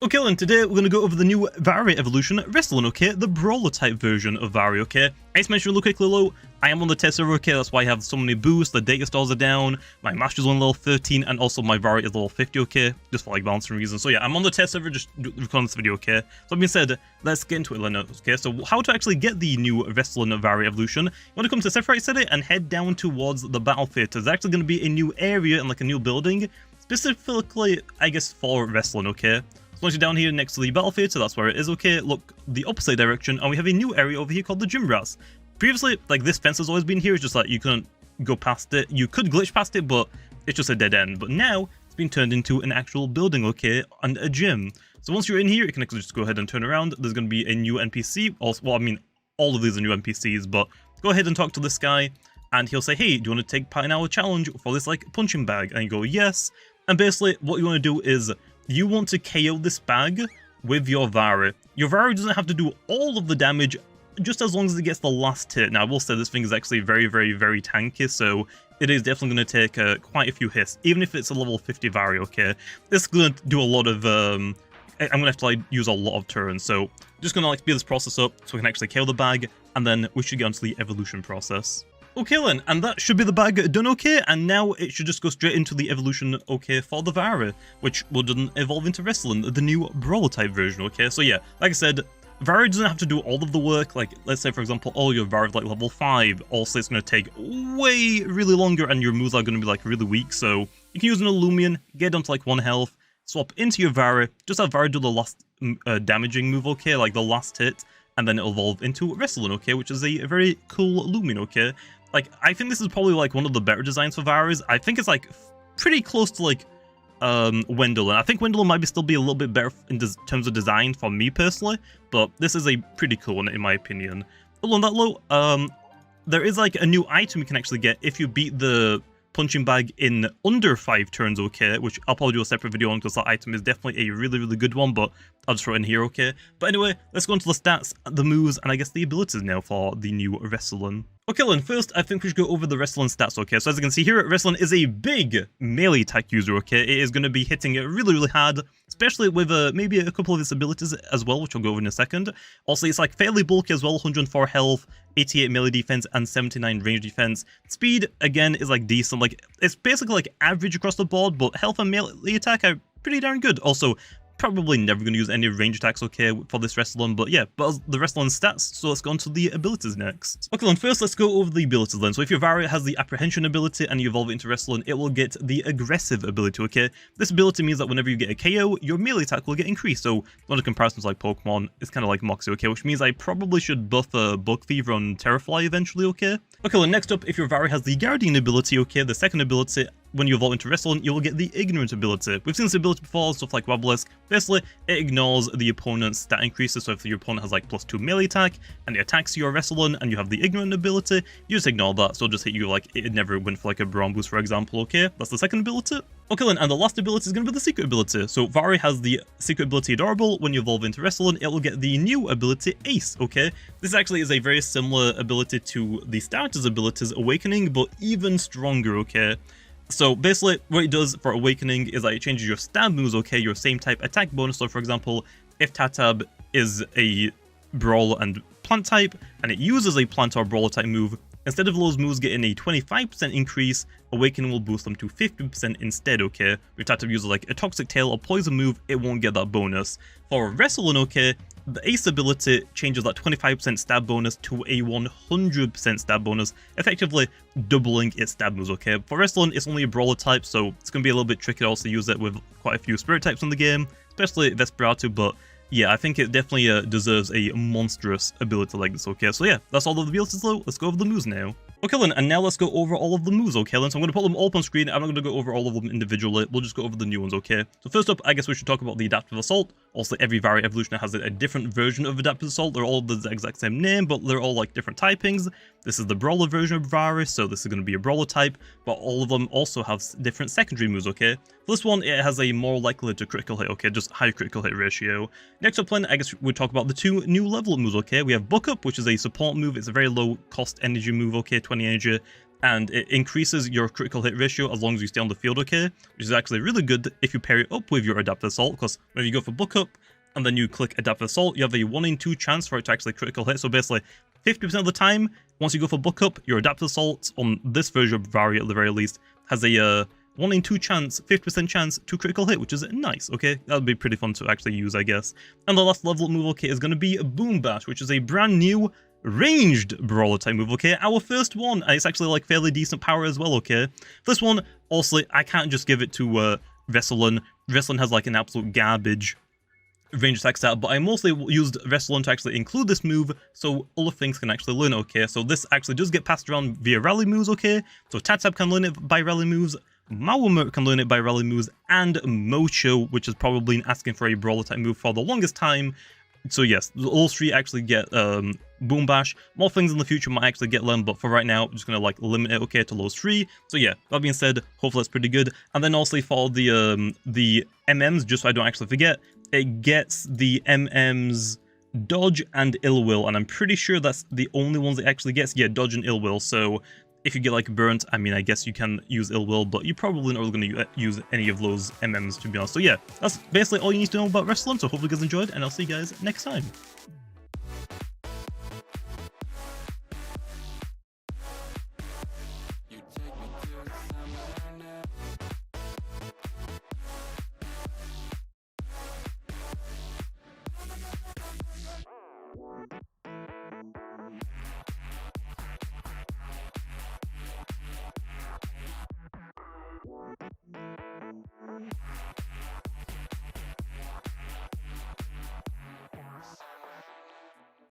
Okay, and today we're going to go over the new Vari evolution, Wrestlin, okay? The brawler type version of Vari, okay? As mentioned really quickly low, I am on the test server, okay? That's why I have so many boosts, the data stars are down, my master's on level 13, and also my Vari is level 50, okay? Just for like balancing reasons. So yeah, I'm on the test server, just recording this video, okay? So that being said, let's get into it, okay? So how to actually get the new Wrestlin Vari evolution? You want to come to Separate City and head down towards the battle theater. There's actually going to be a new area and like a new building, specifically, I guess, for Wrestlin, okay? So once you're down here next to the battle theater, that's where it is, okay? Look the opposite direction, and we have a new area over here called the gym brass. Previously, like, this fence has always been here, it's just like you couldn't go past it. You could glitch past it, but it's just a dead end. But now, it's been turned into an actual building, okay? And a gym. So once you're in here, you can actually just go ahead and turn around. There's going to be a new NPC. Also, well, I mean, all of these are new NPCs, but go ahead and talk to this guy, and he'll say, hey, do you want to take part in our challenge for this, like, punching bag? And you go, yes. And basically, what you want to do is, you want to KO this bag with your Vari. Your Vari doesn't have to do all of the damage, just as long as it gets the last hit. Now, I will say this thing is actually very, very, very tanky, so it is definitely going to take quite a few hits, even if it's a level 50 Vari, okay? This is going to do a lot of, I'm going to have to like use a lot of turns, so just going to like speed this process up so we can actually KO the bag, and then we should get onto the evolution process. Okay then, and that should be the bag done okay, and now it should just go straight into the evolution, okay, for the Vari, which will then evolve into Wrestlin, the new brawler type version, okay? So yeah, like I said, Vari doesn't have to do all of the work, like, let's say for example, all your Vari like level 5, also it's going to take way really longer, and your moves are going to be like really weak, so you can use an Loomian, get down to like 1 health, swap into your Vari, just have Vari do the last damaging move, okay, like the last hit, and then it'll evolve into Wrestlin, okay, which is a very cool Loomian, okay? Like, I think this is probably, like, one of the better designs for Varis. I think it's, like, pretty close to, like, Wendolin. I think Wendolin might still be a little bit better in terms of design for me, personally. But this is a pretty cool one, in my opinion. But on that low, there is, like, a new item you can actually get if you beat the punching bag in under 5 turns, okay? Which I'll probably do a separate video on, because that item is definitely a really, really good one, but I'll just throw it in here, okay? But anyway, let's go into the stats, the moves, and I guess the abilities now for the new Wrestlin. Okay, then first, I think we should go over the Wrestlin stats, okay? So as you can see here, Wrestlin is a big melee attack user, okay? It is going to be hitting it really, really hard, especially with maybe a couple of its abilities as well, which I'll go over in a second. Also, it's like fairly bulky as well, 104 health, 88 melee defense, and 79 range defense. Speed, again, is like decent. Like, it's basically like average across the board, but health and melee attack are pretty darn good. Also, probably never going to use any range attacks, okay, for this Wrestlin, but yeah, but the Wrestlin stats, so let's go on to the abilities next. Okay, then first let's go over the abilities then. So if your Vari has the apprehension ability and you evolve it into Wrestlin, it will get the aggressive ability, okay? This ability means that whenever you get a KO, your melee attack will get increased, so one of the comparisons like Pokemon, it's kind of like Moxie, okay? Which means I probably should buff Bug Fever on Terrafly eventually, okay? Okay, then next up, if your Vari has the Guardian ability, okay, the second ability, when you evolve into Wrestlin, you will get the Ignorant ability. We've seen this ability before, stuff like Wobblisk. Basically, it ignores the opponent's stat increases, so if your opponent has like +2 melee attack, and it attacks your Wrestlin, and you have the Ignorant ability, you just ignore that, so it'll just hit you like it never went for like a Brawn boost, for example, okay? That's the second ability. Okay then, and the last ability is going to be the secret ability. So Vari has the secret ability Adorable. When you evolve into Wrestlin, it will get the new ability Ace, okay? This actually is a very similar ability to the starter's abilities Awakening, but even stronger, okay? So basically, what it does for Awakening is that it changes your stab moves, okay, your same type attack bonus. So for example, if Tatab is a Brawl and Plant type, and it uses a Plant or Brawl type move, instead of those moves getting a 25% increase, Awakening will boost them to 50% instead, okay? If Tatab uses like a Toxic Tail or Poison move, it won't get that bonus. For Wrestlin, okay, the Ace ability changes that 25% stab bonus to a 100% stab bonus, effectively doubling its stab moves, okay? For Wrestlin, it's only a Brawler type, so it's going to be a little bit tricky to also use it with quite a few Spirit types in the game, especially Vesperatu, but yeah, I think it definitely deserves a monstrous ability like this, okay? So yeah, that's all of the abilities though. Let's go over the moves now. Okay then, and now let's go over all of the moves, okay then? So I'm going to put them all up on screen. I'm not going to go over all of them individually. We'll just go over the new ones, okay? So first up, I guess we should talk about the Adaptive Assault. Also, every Vari evolution has a different version of Adaptive Assault. They're all the exact same name, but they're all like different typings. This is the Brawler version of Vari, so this is going to be a Brawler type, but all of them also have different secondary moves, okay? For this one, it has a more likely to critical hit, okay? Just high critical hit ratio. Next up then, I guess we'll talk about the two new level up moves, okay? We have Book Up, which is a support move. It's a very low cost energy move, okay? 20 energy. and it increases your critical hit ratio as long as you stay on the field, okay? Which is actually really good if you pair it up with your Adaptive Assault, because when you go for Book Up, and then you click Adaptive Assault, you have a 1 in 2 chance for it to actually critical hit. So basically, 50% of the time, once you go for Book Up, your Adaptive Assault on this version of Vari at the very least has a 1 in 2 chance, 50% chance to critical hit, which is nice, okay? That would be pretty fun to actually use, I guess. And the last level move, okay, is going to be Boom Bash, which is a brand new ranged brawler type move, okay? Our first one, and it's actually like fairly decent power as well, okay? This one, also, I can't just give it to WRESOLEN. WRESTLIN has like an absolute garbage range attack stat, but I mostly used WRESOLEN to actually include this move so other things can actually learn it, okay? So this actually does get passed around via rally moves, okay? So Tatsab can learn it by rally moves, Mawamurt can learn it by rally moves, and Mocho, which has probably been asking for a brawler type move for the longest time. So yes, all three actually get Boom Bash. More things in the future might actually get them, but for right now, I'm just gonna like limit it, okay, to those three. So yeah, that being said, hopefully that's pretty good. And then also for the MMs, just so I don't actually forget, it gets the MMs Dodge and Ill Will, and I'm pretty sure that's the only ones it actually gets. Yeah, Dodge and Ill Will. So if you get like burnt, I mean, I guess you can use Ill Will, but you're probably not really going to use any of those MMs, to be honest. So yeah, that's basically all you need to know about Wrestlin. So hopefully you guys enjoyed, and I'll see you guys next time.